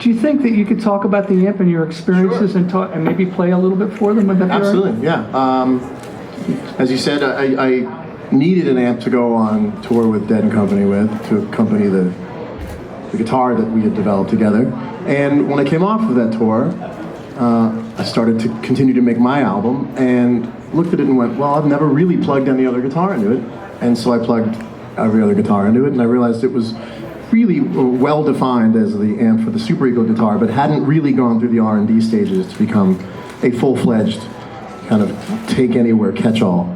Do you think that you could talk about the amp and your experiences Sure. and maybe play a little bit for them? Would that be all right? Absolutely, yeah. As you said, I needed an amp to go on tour with Dead & Company with, to accompany the guitar that we had developed together. And when I came off of that tour, I started to continue to make my album and looked at it and went, well, I've never really plugged any other guitar into it. And so I plugged every other guitar into it, and I realized it was really well defined as the amp for the Super Ego guitar, but hadn't really gone through the R&D stages to become a full-fledged kind of take-anywhere, catch-all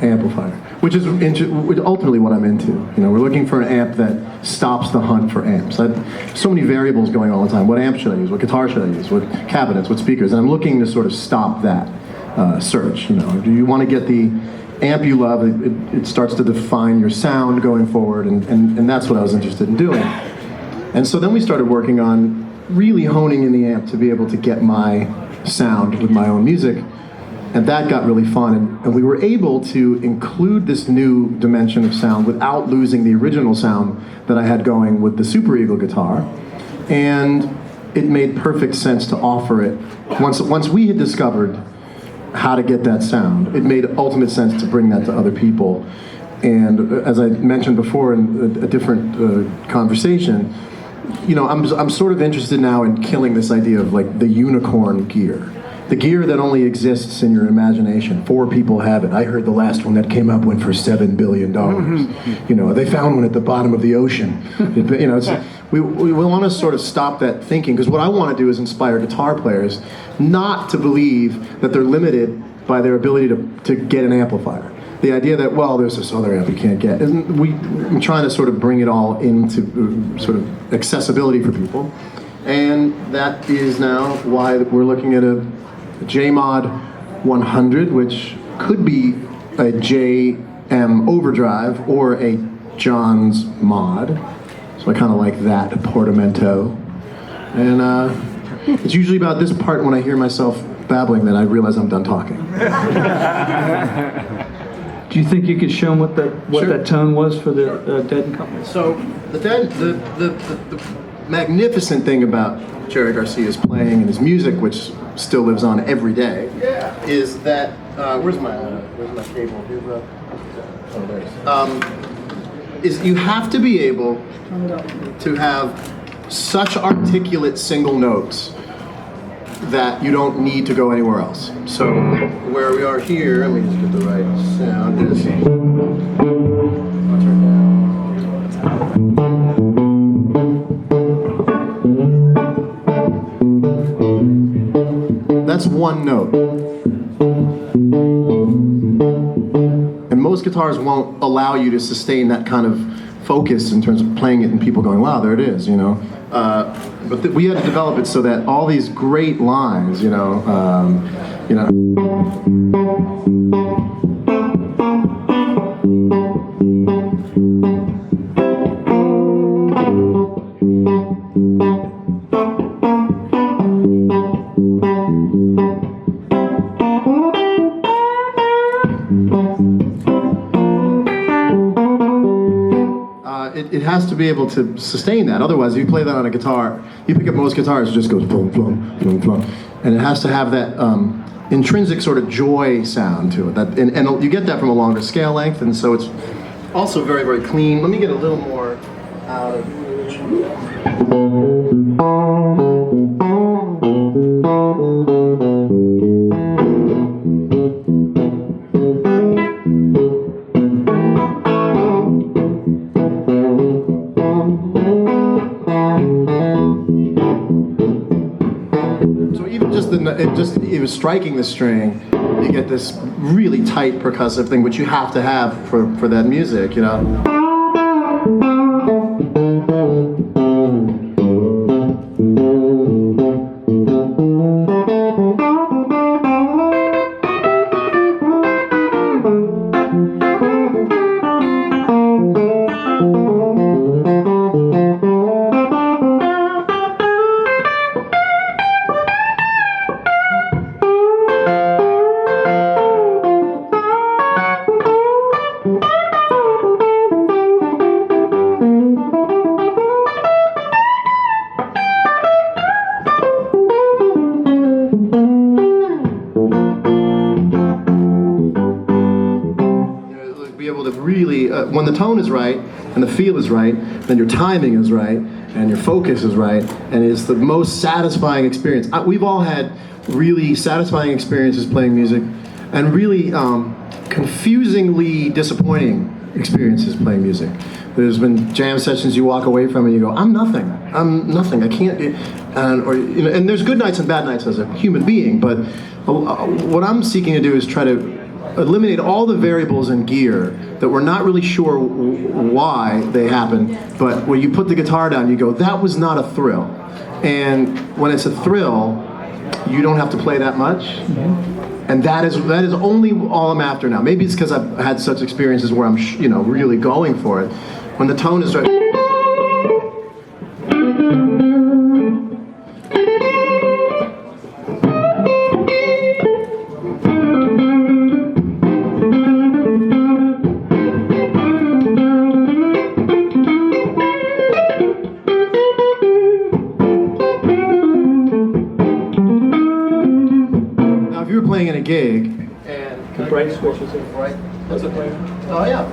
amplifier, which is ultimately what I'm into. You know, we're looking for an amp that stops the hunt for amps. So many variables going all the time. What amp should I use? What guitar should I use? What cabinets? What speakers? And I'm looking to sort of stop that search. You know, do you want to get the amp you love? It starts to define your sound going forward, and that's what I was interested in doing. And so then we started working on really honing in the amp to be able to get my sound with my own music. And that got really fun, and we were able to include this new dimension of sound without losing the original sound that I had going with the Super Ego guitar. And it made perfect sense to offer it. Once we had discovered how to get that sound, it made ultimate sense to bring that to other people. And as I mentioned before in a different conversation, you know, I'm sort of interested now in killing this idea of like the unicorn gear. The gear that only exists in your imagination. 4 people have it. I heard the last one that came up went for $7 billion. You know, they found one at the bottom of the ocean. You know, we want to sort of stop that thinking, because what I want to do is inspire guitar players not to believe that they're limited by their ability to get an amplifier. The idea that, well, there's this other amp you can't get. I'm trying to sort of bring it all into sort of accessibility for people. And that is now why we're looking at a JMOD 100, which could be a JM overdrive or a John's mod. So I kind of like that portamento. And it's usually about this part when I hear myself babbling that I realize I'm done talking. Do you think you could show them what Sure. that tone was for the Dead & Company? So the magnificent thing about Jerry Garcia's playing and his music, which still lives on every day, is that where's my cable? Oh, there it is. Is you have to be able to have such articulate single notes that you don't need to go anywhere else. So where we are here, let me just get the right sound. I'll turn down. That's one note. And most guitars won't allow you to sustain that kind of focus in terms of playing it and people going, wow, there it is, you know. But we had to develop it so that all these great lines, you know. It has to be able to sustain that. Otherwise, if you play that on a guitar, you pick up most guitars, it just goes boom, boom, boom, boom. And it has to have that intrinsic sort of joy sound to it. And you get that from a longer scale length, and so it's also very, very clean. Let me get a little more out of even striking the string, you get this really tight percussive thing, which you have to have for that music, you know. when the tone is right, and the feel is right, then your timing is right, and your focus is right, and it's the most satisfying experience. We've all had really satisfying experiences playing music, and really confusingly disappointing experiences playing music. There's been jam sessions you walk away from and you go, I'm nothing, I can't, and there's good nights and bad nights as a human being, but what I'm seeking to do is try to eliminate all the variables in gear that we're not really sure why they happen, but when you put the guitar down, you go, that was not a thrill. And when it's a thrill, you don't have to play that much. And that is only all I'm after now. Maybe it's because I've had such experiences where I'm, really going for it. When the tone is right. Now, if you were playing in a gig, and The bright switches in. right? Does it play? Oh yeah.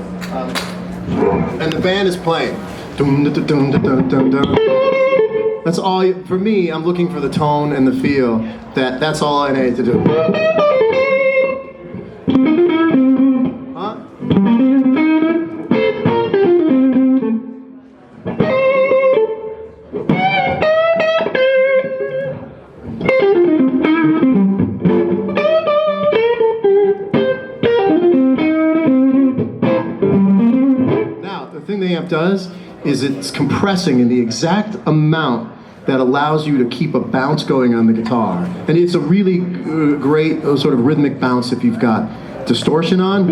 And the band is playing. Dum, dum, dum, dum, dum, dum, dum. That's all. For me, I'm looking for the tone and the feel. That's all I need to do. Huh? The thing the amp does is it's compressing in the exact amount that allows you to keep a bounce going on the guitar. And it's a really great sort of rhythmic bounce if you've got distortion on.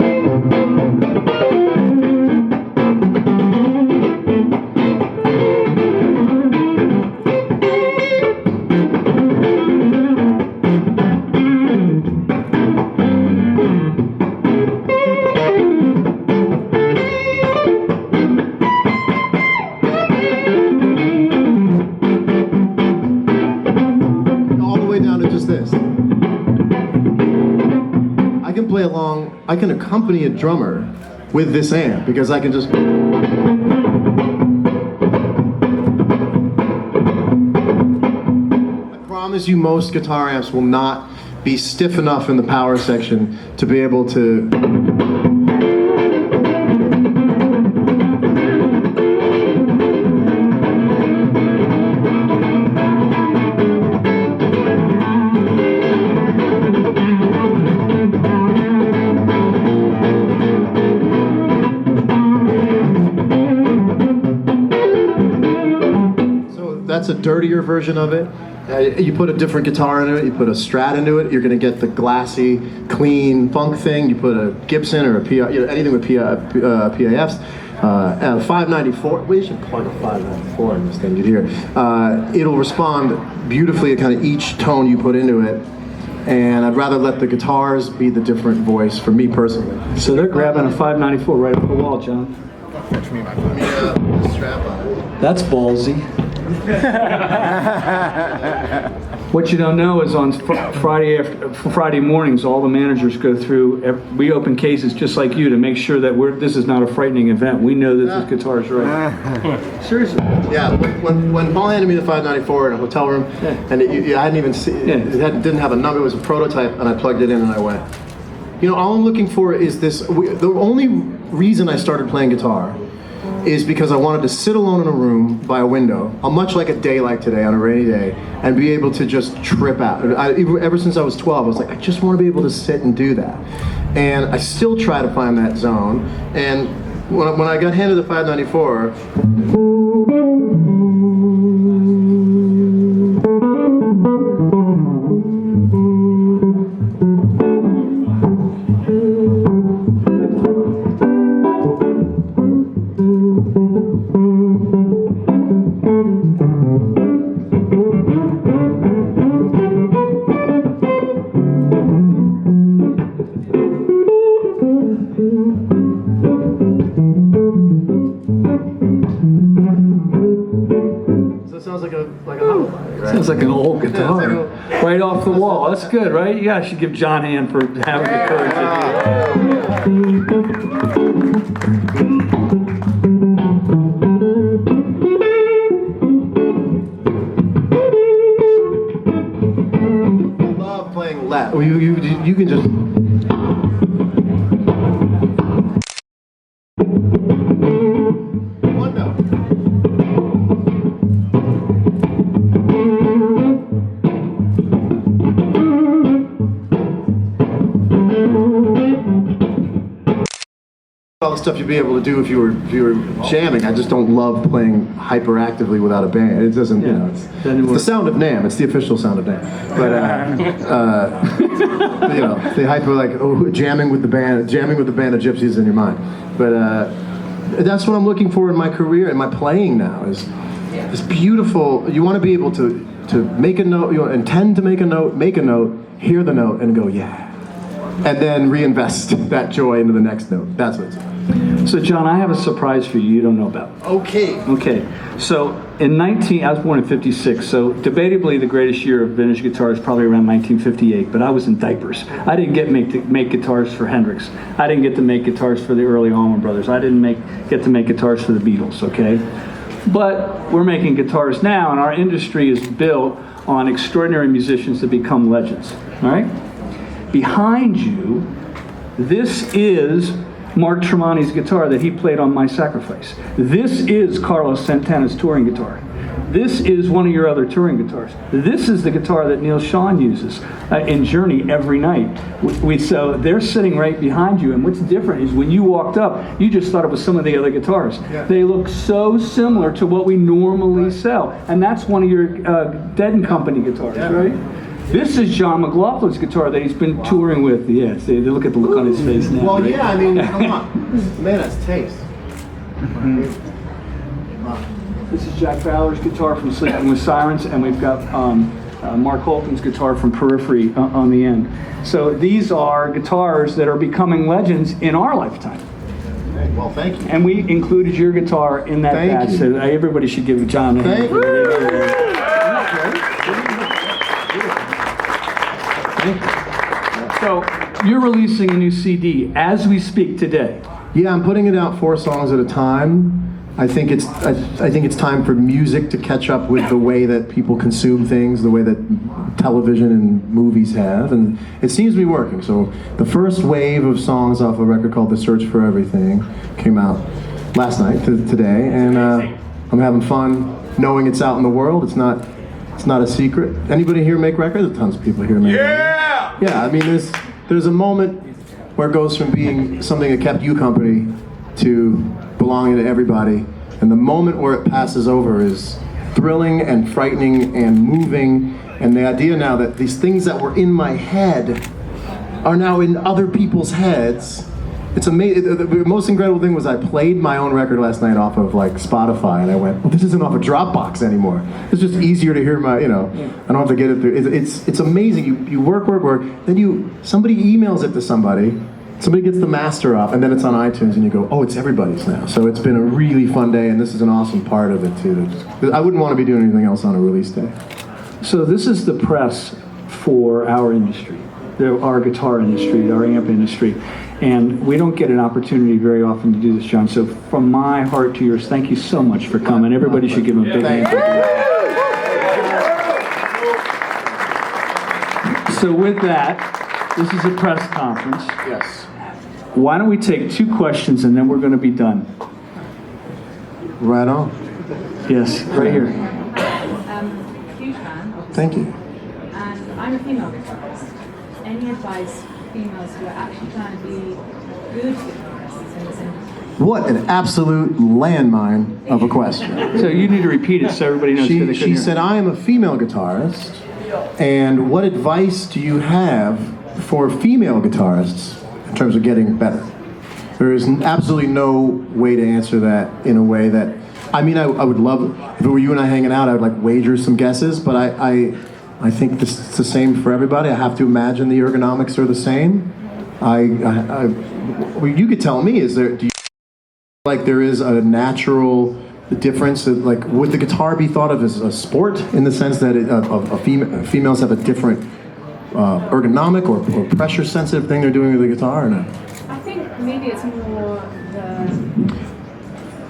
I can accompany a drummer with this amp because I can just. I promise you most guitar amps will not be stiff enough in the power section to be able to. That's a dirtier version of it. You put a different guitar into it, you put a Strat into it, you're going to get the glassy, clean funk thing. You put a Gibson or a PA, anything with PAFs. 594, we should plug a 594 in this thing, you'd hear. It'll respond beautifully at kind of each tone you put into it. And I'd rather let the guitars be the different voice for me personally. So they're grabbing a 594 right off the wall, John. Let me strap on it. That's ballsy. What you don't know is on Friday mornings, all the managers go through. We open cases just like you to make sure that this is not a frightening event. We know that this guitar is right. Seriously. Yeah. When Paul handed me the 594 in a hotel room, and I hadn't even seen it, didn't have a number. It was a prototype, and I plugged it in and I went. All I'm looking for is this. The only reason I started playing guitar is because I wanted to sit alone in a room by a window, much like a day like today on a rainy day, and be able to just trip out. Ever since I was 12, I was like, I just want to be able to sit and do that. And I still try to find that zone. And when I got handed the 594, Sounds like an old guitar. Right off the wall. That's good, right? Yeah, I should give John a hand for having the courage to I love playing left. You can just... One note. All the stuff you'd be able to do if you were jamming. I just don't love playing hyperactively without a band. It doesn't, you know, it's the sound of NAMM. It's the official sound of NAMM. But you know, the hyper, like, oh, jamming with the band of gypsies in your mind. But that's what I'm looking for in my career and my playing now is this beautiful. You want to be able to make a note, you intend to make a note, hear the note, and go, yeah. And then reinvest that joy into the next note. That's what it's about. So, John, I have a surprise for you don't know about. Okay. Okay. So, I was born in 56, so debatably the greatest year of vintage guitar is probably around 1958, but I was in diapers. I didn't get to make guitars for Hendrix. I didn't get to make guitars for the early Allman Brothers. I didn't get to make guitars for the Beatles, okay? But we're making guitars now, and our industry is built on extraordinary musicians that become legends, all right? Behind you, this is Mark Tremonti's guitar that he played on My Sacrifice. This is Carlos Santana's touring guitar. This is one of your other touring guitars. This is the guitar that Neil Schon uses in Journey every night. So they're sitting right behind you, and what's different is when you walked up, you just thought it was some of the other guitars. Yeah. They look so similar to what we normally sell, and that's one of your Dead & Company guitars, right? This is John McLaughlin's guitar that he's been touring with. Yes, they look at the look on his face now. Well, right? yeah, I mean, come on. Man, that's taste. This is Jack Fowler's guitar from Sleeping with Sirens, and we've got Mark Holton's guitar from Periphery on the end. So these are guitars that are becoming legends in our lifetime. Well, thank you. And we included your guitar in that batch, so everybody should give John a hand. Thank you. So you're releasing a new CD as we speak today. Yeah, I'm putting it out 4 songs at a time. I think it's time for music to catch up with the way that people consume things, the way that television and movies have, and it seems to be working. So the first wave of songs off a record called The Search for Everything came out last night today, and I'm having fun knowing it's out in the world. It's not a secret. Anybody here make records? There's tons of people here make records. Yeah, I mean, there's a moment where it goes from being something that kept you company to belonging to everybody, and the moment where it passes over is thrilling and frightening and moving, and the idea now that these things that were in my head are now in other people's heads. It's amazing. The most incredible thing was I played my own record last night off of like Spotify, and I went, well, this isn't off of Dropbox anymore. It's just easier to hear my, I don't have to get it through. It's amazing. You work, then somebody emails it to somebody gets the master up, and then it's on iTunes, and you go, oh, it's everybody's now. So it's been a really fun day, and this is an awesome part of it too. I wouldn't want to be doing anything else on a release day. So this is the press for our industry, our guitar industry, our amp industry. And we don't get an opportunity very often to do this, John. So from my heart to yours, thank you so much for coming. Everybody should give him a big hand. So with that, this is a press conference. Yes. Why don't we take 2 questions and then we're going to be done. Right on. Yes, right here. Huge fan. Thank you. And I'm a female guitarist. Any advice for females who are actually trying to be good guitarists in this industry? What an absolute landmine of a question. So you need to repeat it so everybody knows. She said, I am a female guitarist, and what advice do you have for female guitarists in terms of getting better? There is absolutely no way to answer that in a way that, I mean, I would love, if it were you and I hanging out, I would like wager some guesses, but I think this is the same for everybody. I have to imagine the ergonomics are the same. Well, you could tell me, do you feel like there is a natural the difference? Like, would the guitar be thought of as a sport in the sense that females have a different ergonomic or pressure sensitive thing they're doing with the guitar, or no? I think maybe it's more the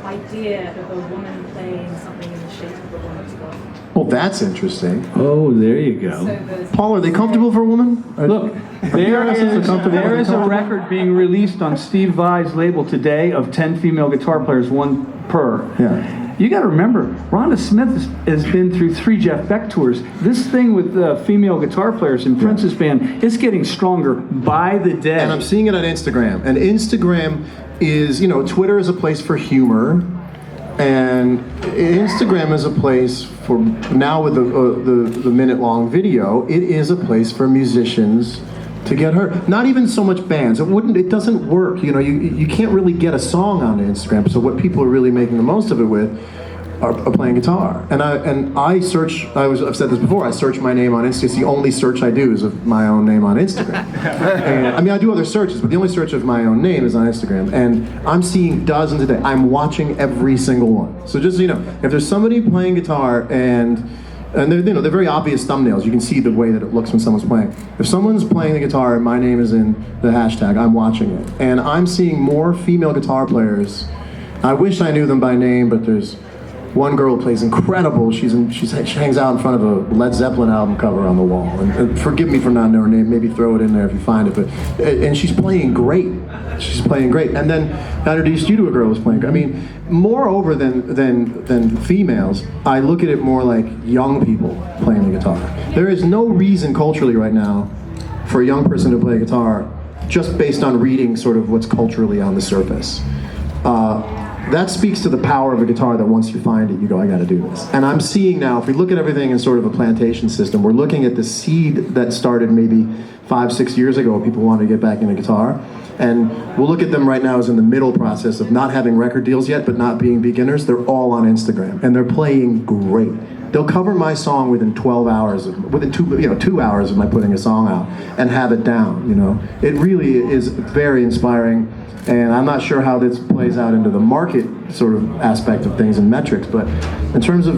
idea of a woman playing something in the shape of a woman's body. Well, that's interesting. Oh, there you go. So there's Paul, are they comfortable for a woman? Look, there is a record being released on Steve Vai's label today of 10 female guitar players, one per. Yeah. You got to remember, Rhonda Smith has been through 3 Jeff Beck tours. This thing with female guitar players in Prince's band is getting stronger by the day. And I'm seeing it on Instagram. And Instagram is, you know, Twitter is a place for humor, and Instagram is a place for, now with the minute-long video, it is a place for musicians to get heard. Not even so much bands. It doesn't work. You know, you can't really get a song on Instagram. So what people are really making the most of it with are playing guitar. And I search. I've said this before. I search my name on Instagram. It's the only search I do is of my own name on Instagram. And, I mean, I do other searches, but the only search of my own name is on Instagram. And I'm seeing dozens a day. I'm watching every single one. So just so you know, if there's somebody playing guitar and they're, you know, they're very obvious thumbnails. You can see the way that it looks when someone's playing. If someone's playing the guitar and my name is in the hashtag, I'm watching it. And I'm seeing more female guitar players. I wish I knew them by name, but there's one girl who plays incredible. She hangs out in front of a Led Zeppelin album cover on the wall. And forgive me for not knowing her name. Maybe throw it in there if you find it. But and she's playing great. She's playing great. And then I introduced you to a girl who's playing. I mean, moreover than females, I look at it more like young people playing the guitar. There is no reason culturally right now for a young person to play guitar just based on reading sort of what's culturally on the surface. That speaks to the power of a guitar that once you find it, you go, I gotta do this. And I'm seeing now, if we look at everything in sort of a plantation system, we're looking at the seed that started maybe 5-6 years ago, people wanted to get back into guitar. And we'll look at them right now as in the middle process of not having record deals yet, but not being beginners. They're all on Instagram, and they're playing great. They'll cover my song within 12 hours, within 2 hours of my putting a song out, and have it down, you know. It really is very inspiring. And I'm not sure how this plays out into the market sort of aspect of things and metrics, but in terms of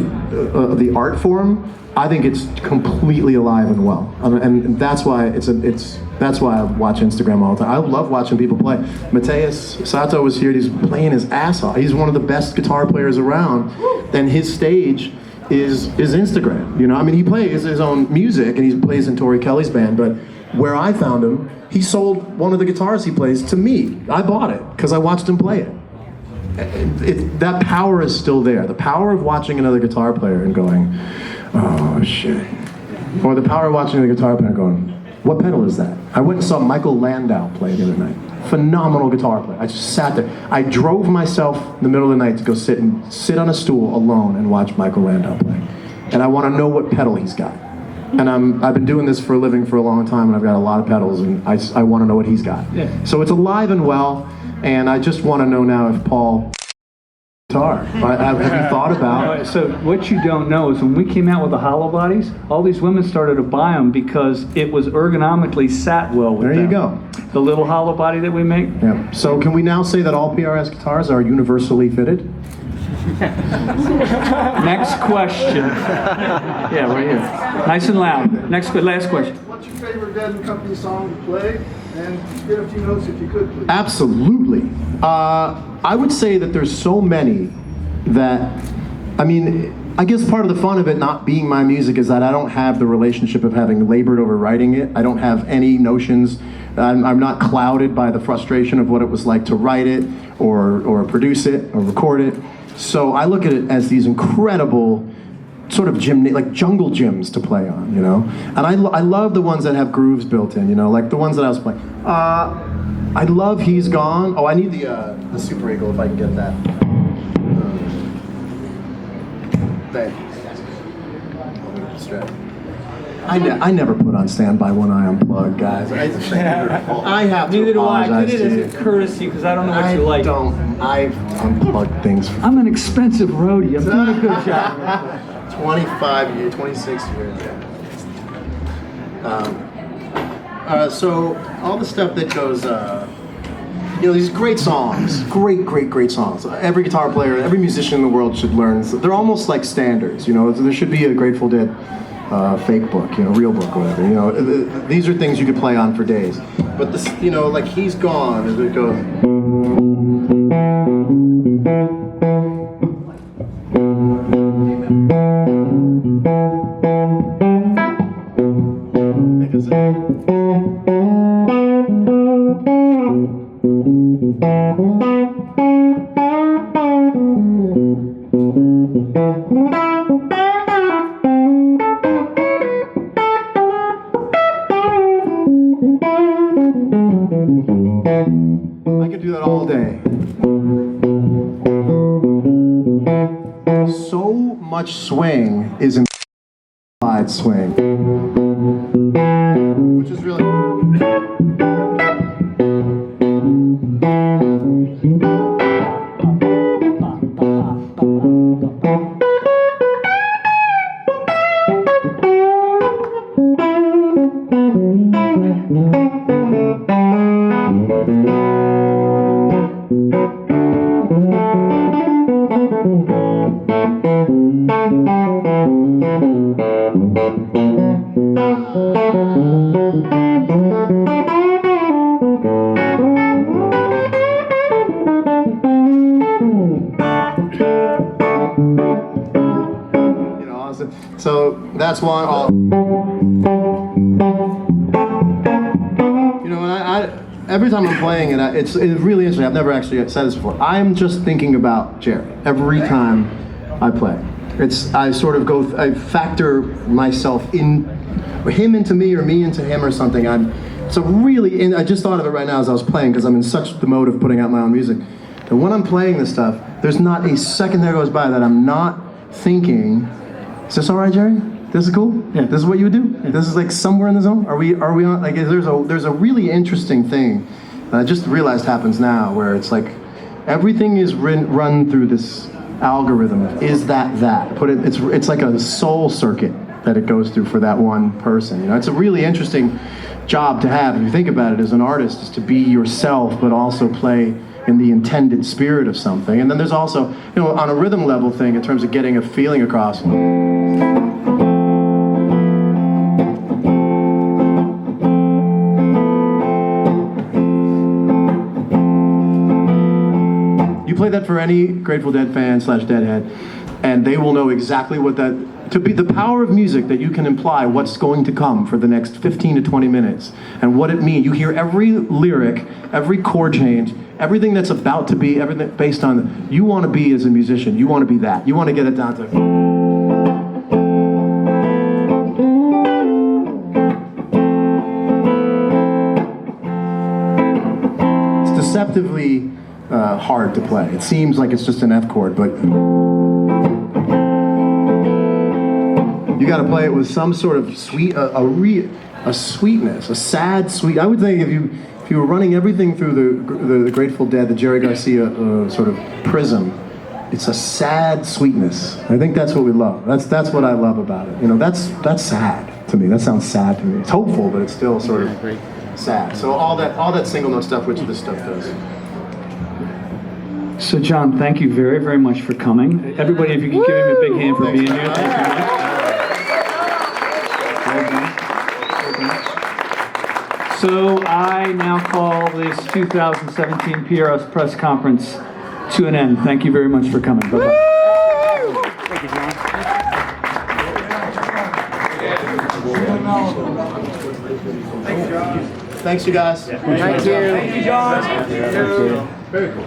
the art form, I think it's completely alive and well. And that's why that's why I watch Instagram all the time. I love watching people play. Mateus Sato was here. He's playing his ass off. He's one of the best guitar players around, and his stage is Instagram. You know, I mean, he plays his own music and he plays in Tori Kelly's band, but where I found him, he sold one of the guitars he plays to me. I bought it because I watched him play it. That power is still there. The power of watching another guitar player and going, oh shit. Or the power of watching the guitar player and going, what pedal is that? I went and saw Michael Landau play the other night. Phenomenal guitar player. I just sat there. I drove myself in the middle of the night to go sit on a stool alone and watch Michael Landau play. And I want to know what pedal he's got. And I've been doing this for a living for a long time, and I've got a lot of pedals, and I want to know what he's got. Yeah. So it's alive and well, and I just want to know now if Paul guitar. Have you thought about? So what you don't know is when we came out with the hollow bodies, all these women started to buy them because it was ergonomically sat well with them. There you go. The little hollow body that we make. Yeah. So can we now say that all PRS guitars are universally fitted? Next question. Yeah, right here. Nice and loud. Last question. What's your favorite Dead & Company song to play? And get a few notes if you could, please. Absolutely. I would say that there's so many that, I mean, I guess part of the fun of it not being my music is that I don't have the relationship of having labored over writing it. I don't have any notions. I'm not clouded by the frustration of what it was like to write it or produce it or record it. So I look at it as these incredible sort of like jungle gyms to play on, you know? And I love the ones that have grooves built in, you know, like the ones that I was playing. I love He's Gone. Oh, I need the Super Eagle if I can get that. I never put on Standby when I unplug, guys. I have to Neither do I. I apologize did to it you. as a courtesy because I don't know what you like. I unplug things. I'm an expensive roadie. I'm doing a good job. 25 years, 26 years. So all the stuff that goes You know, these great songs, great songs. Every guitar player, every musician in the world should learn. They're almost like standards, you know. There should be a Grateful Dead fake book, you know, real book, whatever. You know, these are things you could play on for days. But this, you know, like He's Gone, as it goes. I could do that all day. So much swing is in swing, which is really. So that's one. You know, and I every time I'm playing it, it's really interesting. I've never actually said this before. I'm just thinking about Jerry every time I play. I sort of I factor myself in, or him into me, or me into him, or something. And I just thought of it right now as I was playing, because I'm in such the mode of putting out my own music. And when I'm playing this stuff, there's not a second that goes by that I'm not thinking, is this all right, Jerry? This is cool? Yeah. This is what you would do? Yeah. This is like somewhere in the zone? Are we on, like, there's a really interesting thing that I just realized happens now, where it's like, everything is run through this algorithm. Is that? It's like a soul circuit that it goes through for that one person. You know, it's a really interesting job to have, if you think about it, as an artist, is to be yourself, but also play in the intended spirit of something. And then there's also, you know, on a rhythm level thing, in terms of getting a feeling across. You play that for any Grateful Dead fan / Deadhead, and they will know exactly what that, to be the power of music, that you can imply what's going to come for the next 15 to 20 minutes, and what it means. You hear every lyric, every chord change, everything that's about to be, everything based on, you want to be as a musician, you want to be that. You want to get it down to. It's deceptively hard to play. It seems like it's just an F chord, but you got to play it with some sort of sweet, a sweetness, a sad sweet. I would think if you were running everything through the Grateful Dead, the Jerry Garcia sort of prism, it's a sad sweetness. I think that's what we love. That's what I love about it. You know, that's sad to me. That sounds sad to me. It's hopeful, but it's still sort of sad. So all that single note stuff, which this stuff does. So John, thank you very, very much for coming. Everybody, if you could give him a big hand for being here. Thank you much. So I now call this 2017 PRS press conference to an end. Thank you very much for coming. Bye-bye. Thank you, John. Thanks, you guys. Thank you. Thank you, John. Thank you. Very cool.